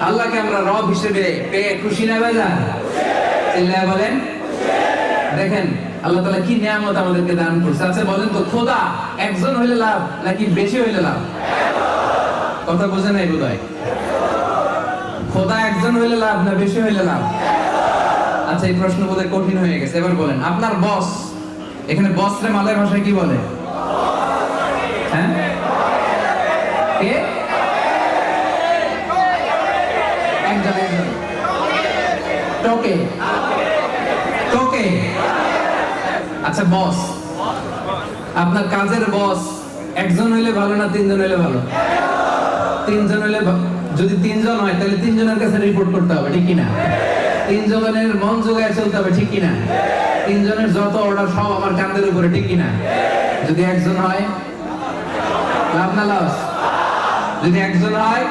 আল্লাহকে আমরা রব হিসেবে পেয়ে খুশি না ভাইজান? চিল্লায় বলেন। দেখেন আল্লাহ তাআলা কি নিয়ামত আমাদেরকে দান করছে। আচ্ছা বলেন তো, খোদা একজন হইলে লাভ নাকি বেশি হইলে লাভ? কথা বোঝে নাই বোধহয়। খোদা একজন হইলে লাভ না বেশি হইলে লাভ? আচ্ছা এই প্রশ্ন বোধহয় কঠিন হয়ে গেছে। এবার বলেন, আপনার বস, এখানে বস রে মালয় ভাষায় কি বলে? হ্যাঁ, কে? একজন একজন টোকে টোকে। আচ্ছা বস, আপনার কাজের বস একজন হইলে ভালো না তিনজন হইলে ভালো? তিনজন হইলে যদি তিনজন হয় তাহলে তিনজনের কাছে রিপোর্ট করতে হবে, ঠিক কিনা? তিনজনের মন জোগায় চলতে হবে, ঠিক কিনা? তিনজনের যত অর্ডার সব আমার কাঁধের উপরে, ঠিক কিনা? যদি একজন হয় লাভ না লস? যদি একজন হয়